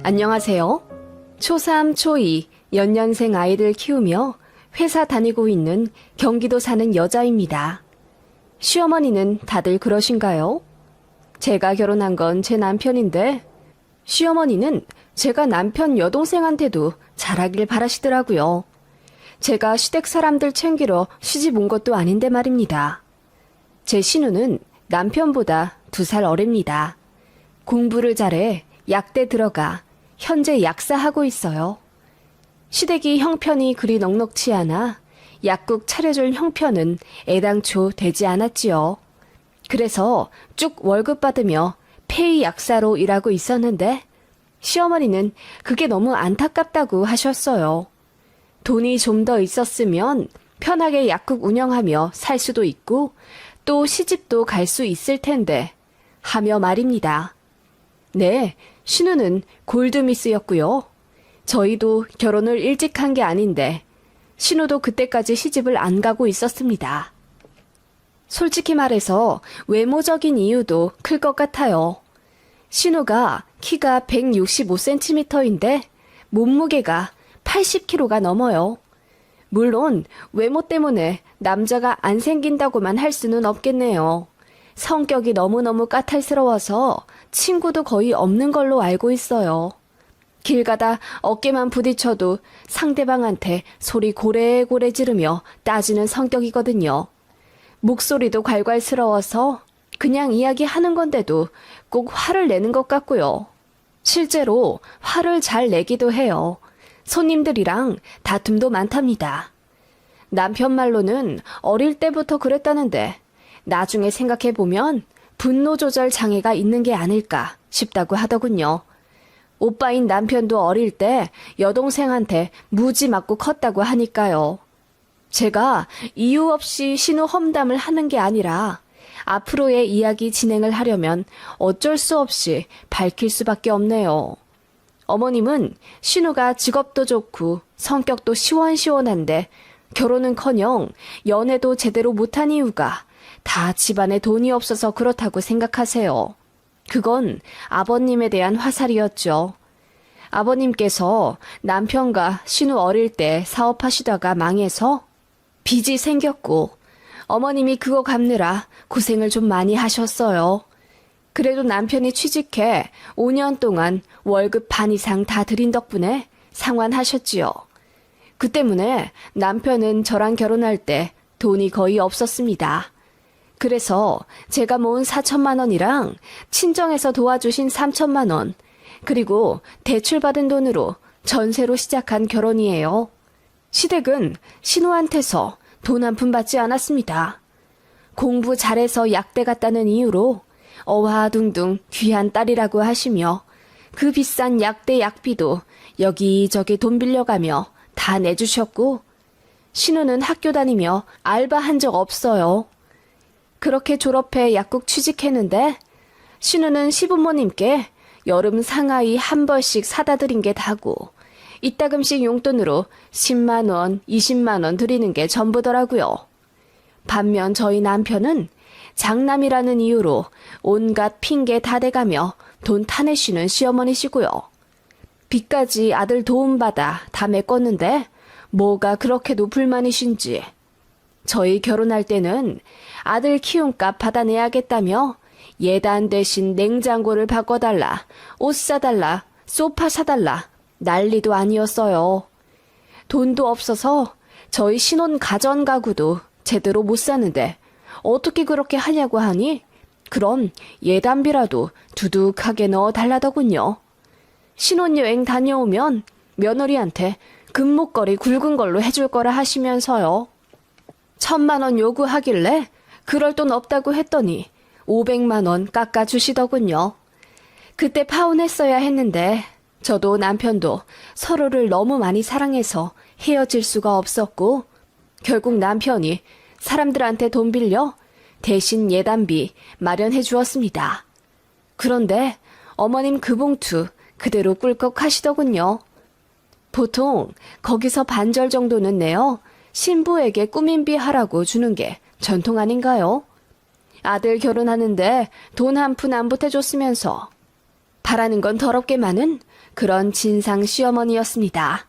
안녕하세요. 초3, 초2, 연년생 아이들 키우며 회사 다니고 있는 경기도 사는 여자입니다. 시어머니는 다들 그러신가요? 제가 결혼한 건 제 남편인데 시어머니는 제가 남편 여동생한테도 잘하길 바라시더라고요. 제가 시댁 사람들 챙기러 시집 온 것도 아닌데 말입니다. 제 신우는 남편보다 2살 어립니다. 공부를 잘해 약대 들어가 현재 약사하고 있어요. 시댁이 형편이 그리 넉넉치 않아 약국 차려줄 형편은 애당초 되지 않았지요. 그래서 쭉 월급 받으며 폐의 약사로 일하고 있었는데 시어머니는 그게 너무 안타깝다고 하셨어요. 돈이 좀 더 있었으면 편하게 약국 운영하며 살 수도 있고 또 시집도 갈 수 있을 텐데 하며 말입니다. 네, 신우는 골드미스였고요. 저희도 결혼을 일찍 한 게 아닌데 신우도 그때까지 시집을 안 가고 있었습니다. 솔직히 말해서 외모적인 이유도 클 것 같아요. 신우가 키가 165cm인데 몸무게가 80kg가 넘어요. 물론 외모 때문에 남자가 안 생긴다고만 할 수는 없겠네요. 성격이 너무너무 까탈스러워서 친구도 거의 없는 걸로 알고 있어요. 길 가다 어깨만 부딪혀도 상대방한테 소리 고래고래 지르며 따지는 성격이거든요. 목소리도 괄괄스러워서 그냥 이야기하는 건데도 꼭 화를 내는 것 같고요. 실제로 화를 잘 내기도 해요. 손님들이랑 다툼도 많답니다. 남편 말로는 어릴 때부터 그랬다는데 나중에 생각해보면 분노 조절 장애가 있는 게 아닐까 싶다고 하더군요. 오빠인 남편도 어릴 때 여동생한테 무지 맞고 컸다고 하니까요. 제가 이유 없이 신우 험담을 하는 게 아니라 앞으로의 이야기 진행을 하려면 어쩔 수 없이 밝힐 수밖에 없네요. 어머님은 신우가 직업도 좋고 성격도 시원시원한데 결혼은커녕 연애도 제대로 못한 이유가 다 집안에 돈이 없어서 그렇다고 생각하세요. 그건 아버님에 대한 화살이었죠. 아버님께서 남편과 신우 어릴 때 사업하시다가 망해서 빚이 생겼고 어머님이 그거 갚느라 고생을 좀 많이 하셨어요. 그래도 남편이 취직해 5년 동안 월급 반 이상 다 드린 덕분에 상환하셨지요. 그 때문에 남편은 저랑 결혼할 때 돈이 거의 없었습니다. 그래서 제가 모은 4천만 원이랑 친정에서 도와주신 3천만 원, 그리고 대출받은 돈으로 전세로 시작한 결혼이에요. 시댁은 신우한테서 돈 한 푼 받지 않았습니다. 공부 잘해서 약대 갔다는 이유로 어화둥둥 귀한 딸이라고 하시며 그 비싼 약대 약비도 여기저기 돈 빌려가며 다 내주셨고 신우는 학교 다니며 알바한 적 없어요. 그렇게 졸업해 약국 취직했는데 신우는 시부모님께 여름 상하이 한 벌씩 사다 드린 게 다고 이따금씩 용돈으로 10만 원, 20만 원 드리는 게 전부더라고요. 반면 저희 남편은 장남이라는 이유로 온갖 핑계 다 대가며 돈 타내시는 시어머니시고요. 빚까지 아들 도움받아 다 메꿨는데 뭐가 그렇게도 불만이신지. 저희 결혼할 때는 아들 키움값 받아내야겠다며 예단 대신 냉장고를 바꿔달라, 옷 사달라, 소파 사달라 난리도 아니었어요. 돈도 없어서 저희 신혼 가전 가구도 제대로 못 사는데 어떻게 그렇게 하냐고 하니 그럼 예단비라도 두둑하게 넣어달라더군요. 신혼여행 다녀오면 며느리한테 금목걸이 굵은 걸로 해줄 거라 하시면서요. 1,000만 원 요구하길래 그럴 돈 없다고 했더니 500만 원 깎아주시더군요. 그때 파혼했어야 했는데 저도 남편도 서로를 너무 많이 사랑해서 헤어질 수가 없었고 결국 남편이 사람들한테 돈 빌려 대신 예단비 마련해 주었습니다. 그런데 어머님 그 봉투 그대로 꿀꺽 하시더군요. 보통 거기서 반절 정도는 내어 신부에게 꾸민비 하라고 주는 게 전통 아닌가요? 아들 결혼하는데 돈 한 푼 안 보태줬으면서 바라는 건 더럽게만은 그런 진상 시어머니였습니다.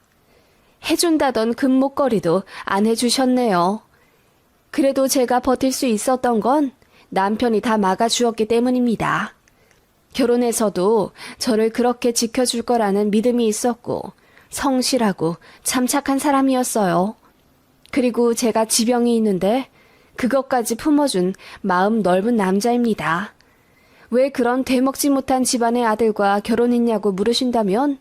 해준다던 금목걸이도 안 해주셨네요. 그래도 제가 버틸 수 있었던 건 남편이 다 막아주었기 때문입니다. 결혼해서도 저를 그렇게 지켜줄 거라는 믿음이 있었고 성실하고 참 착한 사람이었어요. 그리고 제가 지병이 있는데 그것까지 품어준 마음 넓은 남자입니다. 왜 그런 되먹지 못한 집안의 아들과 결혼했냐고 물으신다면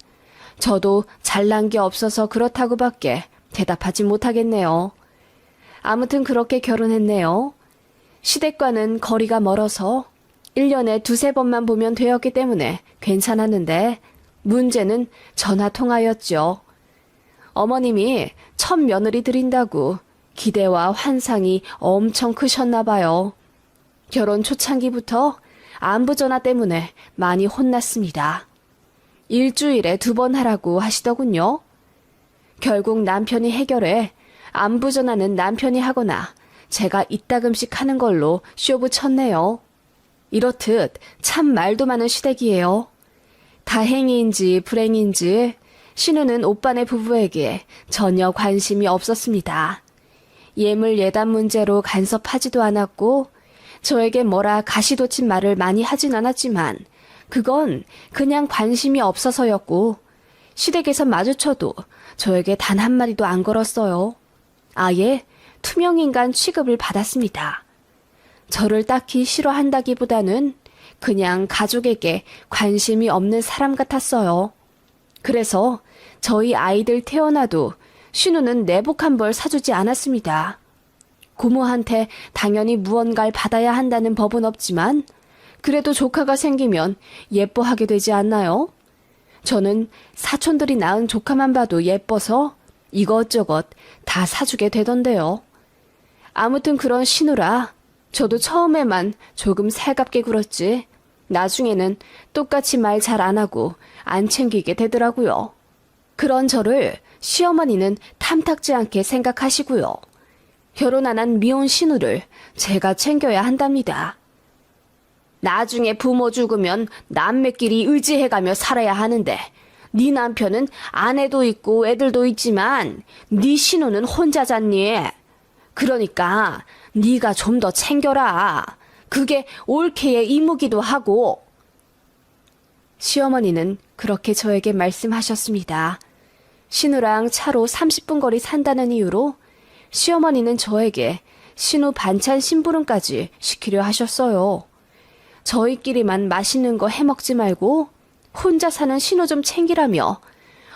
저도 잘난 게 없어서 그렇다고밖에 대답하지 못하겠네요. 아무튼 그렇게 결혼했네요. 시댁과는 거리가 멀어서 1년에 두세 번만 보면 되었기 때문에 괜찮았는데 문제는 전화통화였죠. 어머님이 첫 며느리 드린다고 기대와 환상이 엄청 크셨나 봐요. 결혼 초창기부터 안부전화 때문에 많이 혼났습니다. 일주일에 2번 하라고 하시더군요. 결국 남편이 해결해 안부전화는 남편이 하거나 제가 이따금씩 하는 걸로 쇼부 쳤네요. 이렇듯 참 말도 많은 시댁이에요. 다행인지 불행인지 신우는 오빠네 부부에게 전혀 관심이 없었습니다. 예물 예단 문제로 간섭하지도 않았고 저에게 뭐라 가시돋친 말을 많이 하진 않았지만 그건 그냥 관심이 없어서였고 시댁에서 마주쳐도 저에게 단 한마디도 안 걸었어요. 아예 투명인간 취급을 받았습니다. 저를 딱히 싫어한다기보다는 그냥 가족에게 관심이 없는 사람 같았어요. 그래서 저희 아이들 태어나도 신우는 내복 한 벌 사주지 않았습니다. 고모한테 당연히 무언가를 받아야 한다는 법은 없지만 그래도 조카가 생기면 예뻐하게 되지 않나요? 저는 사촌들이 낳은 조카만 봐도 예뻐서 이것저것 다 사주게 되던데요. 아무튼 그런 신우라 저도 처음에만 조금 살갑게 굴었지 나중에는 똑같이 말 잘 안 하고 안 챙기게 되더라고요. 그런 저를 시어머니는 탐탁지 않게 생각하시고요. 결혼 안 한 미혼 신우를 제가 챙겨야 한답니다. 나중에 부모 죽으면 남매끼리 의지해가며 살아야 하는데 네 남편은 아내도 있고 애들도 있지만 네 신우는 혼자 잤니? 그러니까 네가 좀 더 챙겨라. 그게 옳게의 이무기도 하고. 시어머니는 그렇게 저에게 말씀하셨습니다. 신우랑 차로 30분 거리 산다는 이유로 시어머니는 저에게 신우 반찬 심부름까지 시키려 하셨어요. 저희끼리만 맛있는 거 해먹지 말고 혼자 사는 신우 좀 챙기라며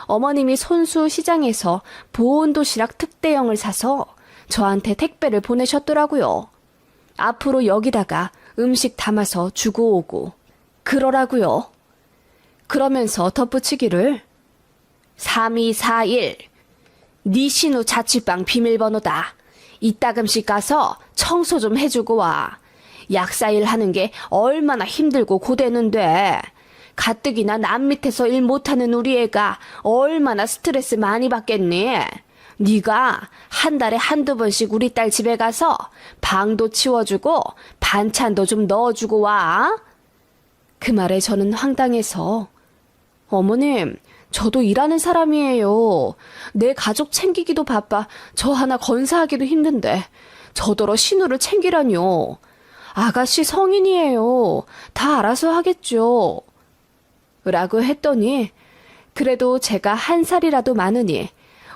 어머님이 손수 시장에서 보온 도시락 특대형을 사서 저한테 택배를 보내셨더라고요. 앞으로 여기다가 음식 담아서 주고 오고 그러라고요. 그러면서 덧붙이기를 3241 네 신우 자취방 비밀번호다. 이따금씩 가서 청소 좀 해주고 와. 약사일 하는 게 얼마나 힘들고 고되는데 가뜩이나 남 밑에서 일 못하는 우리 애가 얼마나 스트레스 많이 받겠니? 네가 한 달에 한두 번씩 우리 딸 집에 가서 방도 치워주고 반찬도 좀 넣어주고 와. 그 말에 저는 황당해서 어머님, 저도 일하는 사람이에요. 내 가족 챙기기도 바빠 저 하나 건사하기도 힘든데 저더러 신우를 챙기라뇨. 아가씨 성인이에요. 다 알아서 하겠죠. 라고 했더니 그래도 제가 한 살이라도 많으니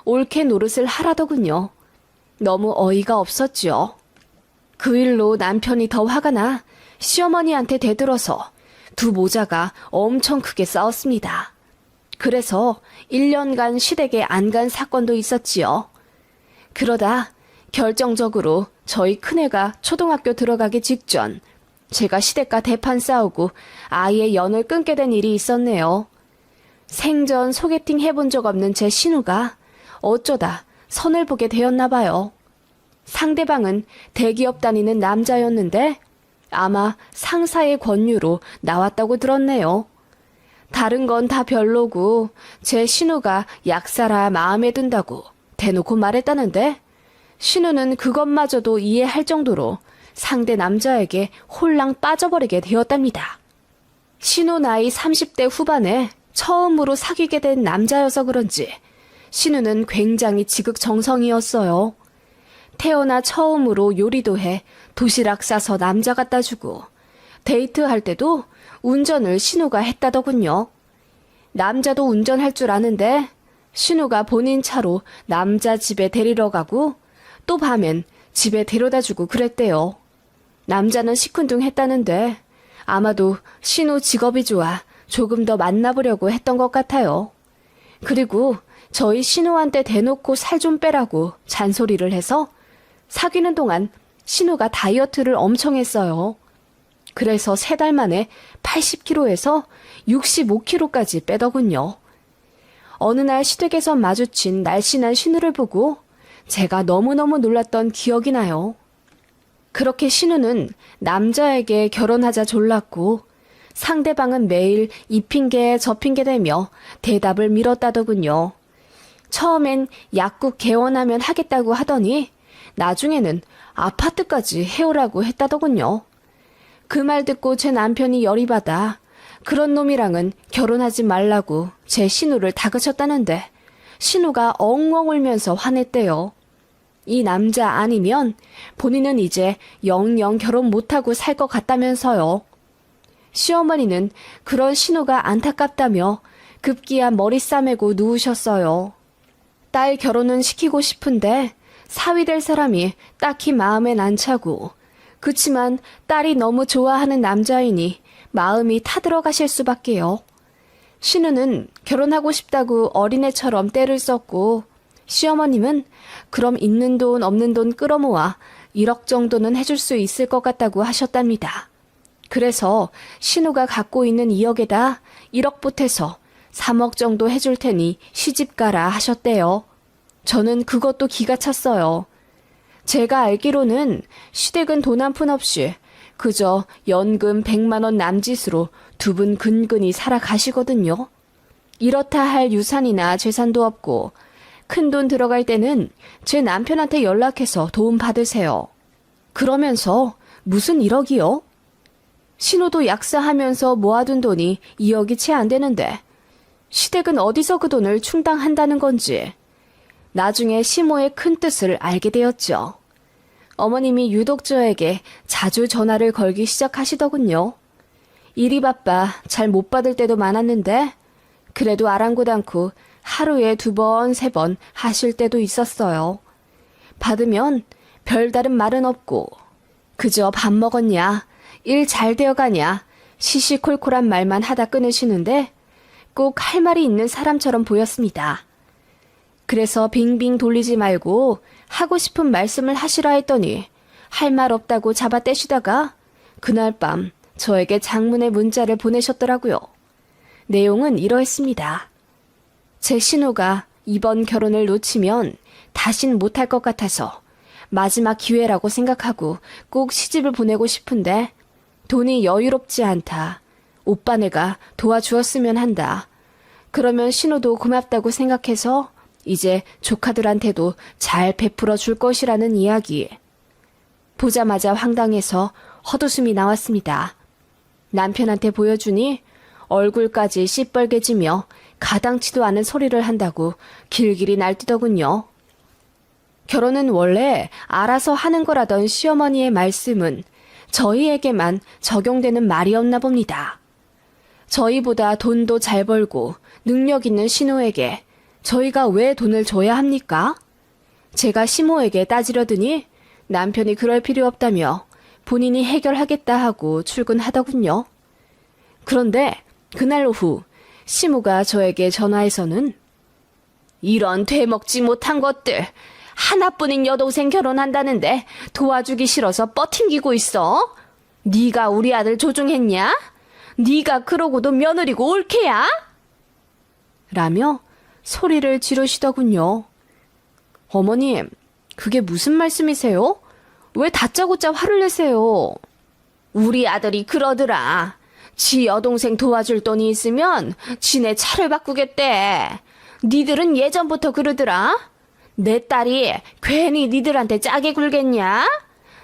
옳게 노릇을 하라더군요. 너무 어이가 없었죠. 그 일로 남편이 더 화가 나 시어머니한테 대들어서 두 모자가 엄청 크게 싸웠습니다. 그래서 1년간 시댁에 안 간 사건도 있었지요. 그러다 결정적으로 저희 큰애가 초등학교 들어가기 직전 제가 시댁과 대판 싸우고 아이의 연을 끊게 된 일이 있었네요. 생전 소개팅 해본 적 없는 제 신우가 어쩌다 선을 보게 되었나 봐요. 상대방은 대기업 다니는 남자였는데 아마 상사의 권유로 나왔다고 들었네요. 다른 건 다 별로고 제 신우가 약사라 마음에 든다고 대놓고 말했다는데 신우는 그것마저도 이해할 정도로 상대 남자에게 홀랑 빠져버리게 되었답니다. 신우 나이 30대 후반에 처음으로 사귀게 된 남자여서 그런지 신우는 굉장히 지극정성이었어요. 태어나 처음으로 요리도 해 도시락 싸서 남자 갖다 주고 데이트할 때도 운전을 신우가 했다더군요. 남자도 운전할 줄 아는데 신우가 본인 차로 남자 집에 데리러 가고 또 밤엔 집에 데려다 주고 그랬대요. 남자는 시큰둥했다는데 아마도 신우 직업이 좋아 조금 더 만나보려고 했던 것 같아요. 그리고 저희 신우한테 대놓고 살 좀 빼라고 잔소리를 해서 사귀는 동안 신우가 다이어트를 엄청 했어요. 그래서 3달 만에 80kg에서 65kg까지 빼더군요. 어느 날 시댁에서 마주친 날씬한 신우를 보고 제가 너무너무 놀랐던 기억이 나요. 그렇게 신우는 남자에게 결혼하자 졸랐고 상대방은 매일 이 핑계 저 핑계 대며 대답을 미뤘다더군요. 처음엔 약국 개원하면 하겠다고 하더니 나중에는 아파트까지 해오라고 했다더군요. 그 말 듣고 제 남편이 열이 받아 그런 놈이랑은 결혼하지 말라고 제 신우를 다그쳤다는데 신우가 엉엉 울면서 화냈대요. 이 남자 아니면 본인은 이제 영영 결혼 못하고 살 것 같다면서요. 시어머니는 그런 신우가 안타깝다며 급기야 머리 싸매고 누우셨어요. 딸 결혼은 시키고 싶은데 사위 될 사람이 딱히 마음엔 안 차고 그치만 딸이 너무 좋아하는 남자이니 마음이 타들어가실 수밖에요. 신우는 결혼하고 싶다고 어린애처럼 떼를 썼고 시어머님은 그럼 있는 돈 없는 돈 끌어모아 1억 정도는 해줄 수 있을 것 같다고 하셨답니다. 그래서 신우가 갖고 있는 2억에다 1억 보태서 3억 정도 해줄 테니 시집가라 하셨대요. 저는 그것도 기가 찼어요. 제가 알기로는 시댁은 돈 한 푼 없이 그저 연금 100만 원 남짓으로 두 분 근근히 살아가시거든요. 이렇다 할 유산이나 재산도 없고 큰돈 들어갈 때는 제 남편한테 연락해서 도움 받으세요. 그러면서 무슨 1억이요? 신우도 약사하면서 모아둔 돈이 2억이 채 안 되는데 시댁은 어디서 그 돈을 충당한다는 건지 나중에 시모의 큰 뜻을 알게 되었죠. 어머님이 유독 저에게 자주 전화를 걸기 시작하시더군요. 일이 바빠 잘 못 받을 때도 많았는데 그래도 아랑곳 않고 하루에 2번, 3번 하실 때도 있었어요. 받으면 별다른 말은 없고 그저 밥 먹었냐, 일 잘 되어가냐, 시시콜콜한 말만 하다 끊으시는데 꼭 할 말이 있는 사람처럼 보였습니다. 그래서 빙빙 돌리지 말고 하고 싶은 말씀을 하시라 했더니 할 말 없다고 잡아떼시다가 그날 밤 저에게 장문의 문자를 보내셨더라고요. 내용은 이러했습니다. 제 신우가 이번 결혼을 놓치면 다신 못할 것 같아서 마지막 기회라고 생각하고 꼭 시집을 보내고 싶은데 돈이 여유롭지 않다. 오빠네가 도와주었으면 한다. 그러면 신우도 고맙다고 생각해서 이제 조카들한테도 잘 베풀어 줄 것이라는 이야기. 보자마자 황당해서 헛웃음이 나왔습니다. 남편한테 보여주니 얼굴까지 시뻘개지며 가당치도 않은 소리를 한다고 길길이 날뛰더군요. 결혼은 원래 알아서 하는 거라던 시어머니의 말씀은 저희에게만 적용되는 말이었나 봅니다. 저희보다 돈도 잘 벌고 능력 있는 신우에게 저희가 왜 돈을 줘야 합니까? 제가 시모에게 따지려더니 남편이 그럴 필요 없다며 본인이 해결하겠다 하고 출근하더군요. 그런데 그날 오후 시모가 저에게 전화해서는 이런 되먹지 못한 것들 하나뿐인 여동생 결혼한다는데 도와주기 싫어서 뻗팅기고 있어? 네가 우리 아들 조종했냐? 네가 그러고도 며느리고 옳게야? 라며 소리를 지르시더군요. 어머님, 그게 무슨 말씀이세요? 왜 다짜고짜 화를 내세요? 우리 아들이 그러더라. 지 여동생 도와줄 돈이 있으면 지네 차를 바꾸겠대. 니들은 예전부터 그러더라. 내 딸이 괜히 니들한테 짜게 굴겠냐?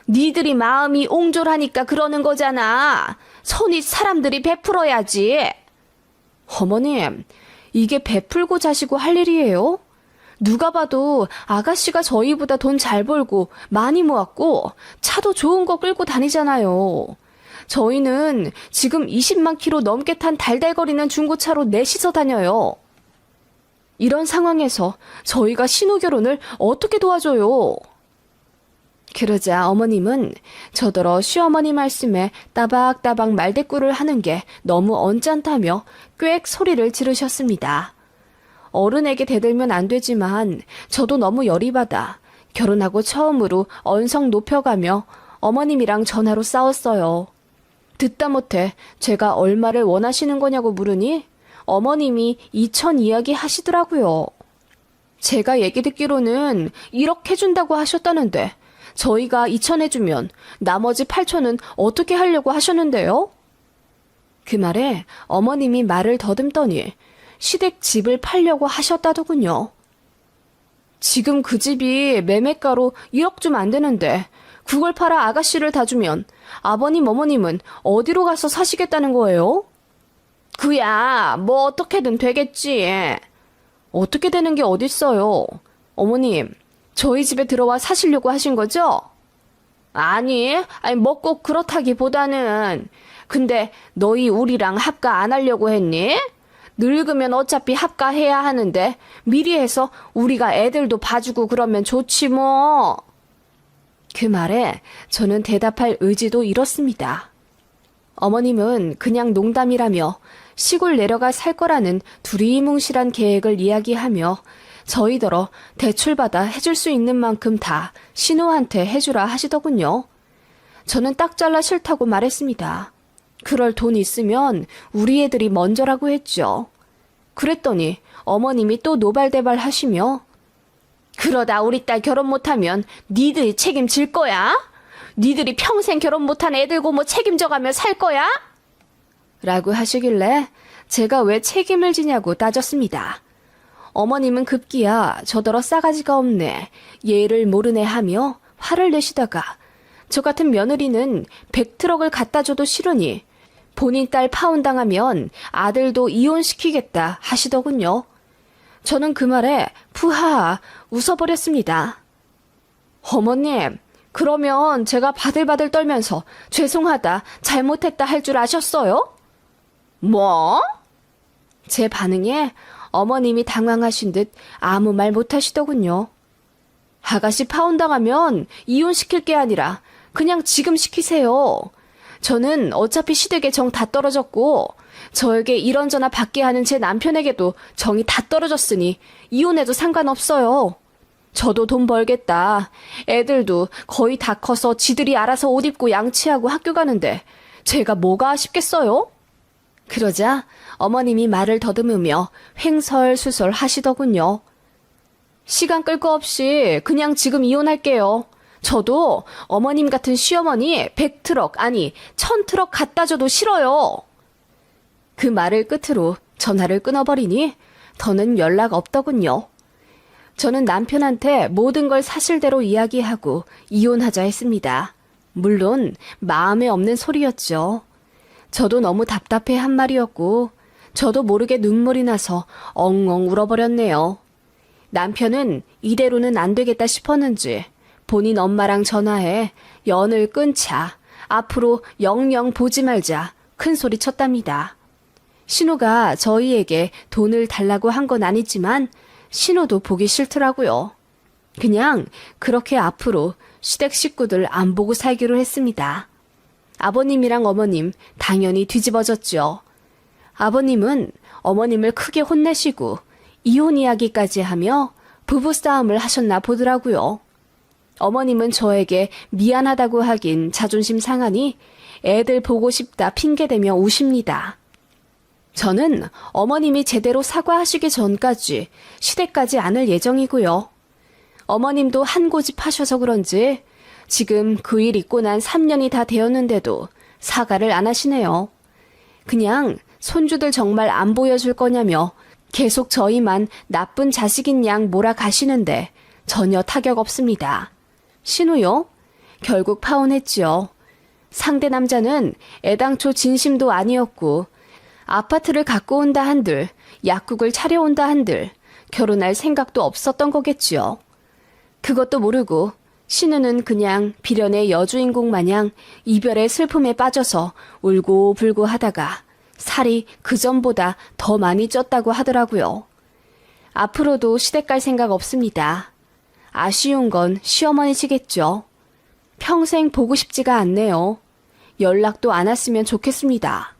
니들이 마음이 옹졸하니까 그러는 거잖아. 선이 사람들이 베풀어야지. 어머님, 이게 베풀고 자시고 할 일이에요? 누가 봐도 아가씨가 저희보다 돈 잘 벌고 많이 모았고 차도 좋은 거 끌고 다니잖아요. 저희는 지금 20만 킬로 넘게 탄 달달거리는 중고차로 넷이서 다녀요. 이런 상황에서 저희가 신우 결혼을 어떻게 도와줘요? 그러자 어머님은 저더러 시어머니 말씀에 따박따박 말대꾸를 하는 게 너무 언짢다며 꽥 소리를 지르셨습니다. 어른에게 대들면 안 되지만 저도 너무 열이 받아 결혼하고 처음으로 언성 높여가며 어머님이랑 전화로 싸웠어요. 듣다 못해 제가 얼마를 원하시는 거냐고 물으니 어머님이 2천 이야기 하시더라고요. 제가 얘기 듣기로는 1억 해준다고 하셨다는데 저희가 2천 해주면 나머지 8천은 어떻게 하려고 하셨는데요? 그 말에 어머님이 말을 더듬더니 시댁 집을 팔려고 하셨다더군요. 지금 그 집이 매매가로 1억 좀 안 되는데 그걸 팔아 아가씨를 다 주면 아버님 어머님은 어디로 가서 사시겠다는 거예요? 그야 뭐 어떻게든 되겠지. 어떻게 되는 게 어딨어요. 어머님, 저희 집에 들어와 사시려고 하신 거죠? 아니 뭐 꼭 그렇다기보다는 근데 너희 우리랑 합가 안 하려고 했니? 늙으면 어차피 합가해야 하는데 미리 해서 우리가 애들도 봐주고 그러면 좋지 뭐. 그 말에 저는 대답할 의지도 잃었습니다. 어머님은 그냥 농담이라며 시골 내려가 살 거라는 두리뭉실한 계획을 이야기하며 저희더러 대출받아 해줄 수 있는 만큼 다 신우한테 해주라 하시더군요. 저는 딱 잘라 싫다고 말했습니다. 그럴 돈 있으면 우리 애들이 먼저라고 했죠. 그랬더니 어머님이 또 노발대발 하시며 그러다 우리 딸 결혼 못하면 니들이 책임질 거야? 니들이 평생 결혼 못한 애들 고모 책임져가며 살 거야? 라고 하시길래 제가 왜 책임을 지냐고 따졌습니다. 어머님은 급기야 저더러 싸가지가 없네, 예를 모르네 하며 화를 내시다가 저 같은 며느리는 100트럭을 갖다 줘도 싫으니 본인 딸 파혼당하면 아들도 이혼시키겠다 하시더군요. 저는 그 말에 푸하 웃어버렸습니다. 어머님, 그러면 제가 바들바들 떨면서 죄송하다, 잘못했다 할 줄 아셨어요? 뭐? 제 반응에 어머님이 당황하신 듯 아무 말 못하시더군요. 아가씨 파혼당하면 이혼시킬 게 아니라 그냥 지금 시키세요. 저는 어차피 시댁에 정 다 떨어졌고 저에게 이런저나 받게 하는 제 남편에게도 정이 다 떨어졌으니 이혼해도 상관없어요. 저도 돈 벌겠다. 애들도 거의 다 커서 지들이 알아서 옷 입고 양치하고 학교 가는데 제가 뭐가 아쉽겠어요? 그러자 어머님이 말을 더듬으며 횡설수설 하시더군요. 시간 끌 거 없이 그냥 지금 이혼할게요. 저도 어머님 같은 시어머니 100트럭 아니 1000트럭 갖다 줘도 싫어요. 그 말을 끝으로 전화를 끊어버리니 더는 연락 없더군요. 저는 남편한테 모든 걸 사실대로 이야기하고 이혼하자 했습니다. 물론 마음에 없는 소리였죠. 저도 너무 답답해 한 말이었고 저도 모르게 눈물이 나서 엉엉 울어버렸네요. 남편은 이대로는 안 되겠다 싶었는지 본인 엄마랑 전화해 연을 끊자, 앞으로 영영 보지 말자 큰 소리 쳤답니다. 신우가 저희에게 돈을 달라고 한 건 아니지만 신우도 보기 싫더라고요. 그냥 그렇게 앞으로 시댁 식구들 안 보고 살기로 했습니다. 아버님이랑 어머님 당연히 뒤집어졌죠. 아버님은 어머님을 크게 혼내시고 이혼 이야기까지 하며 부부싸움을 하셨나 보더라고요. 어머님은 저에게 미안하다고 하긴 자존심 상하니 애들 보고 싶다 핑계대며 우십니다. 저는 어머님이 제대로 사과하시기 전까지 시댁까지 않을 예정이고요. 어머님도 한 고집 하셔서 그런지 지금 그 일 있고 난 3년이 다 되었는데도 사과를 안 하시네요. 그냥 손주들 정말 안 보여줄 거냐며 계속 저희만 나쁜 자식인 양 몰아가시는데 전혀 타격 없습니다. 신우요? 결국 파혼했지요. 상대 남자는 애당초 진심도 아니었고 아파트를 갖고 온다 한들, 약국을 차려온다 한들, 결혼할 생각도 없었던 거겠지요. 그것도 모르고 신우는 그냥 비련의 여주인공 마냥 이별의 슬픔에 빠져서 울고불고 하다가 살이 그전보다 더 많이 쪘다고 하더라고요. 앞으로도 시댁 갈 생각 없습니다. 아쉬운 건 시어머니시겠죠. 평생 보고 싶지가 않네요. 연락도 안 왔으면 좋겠습니다.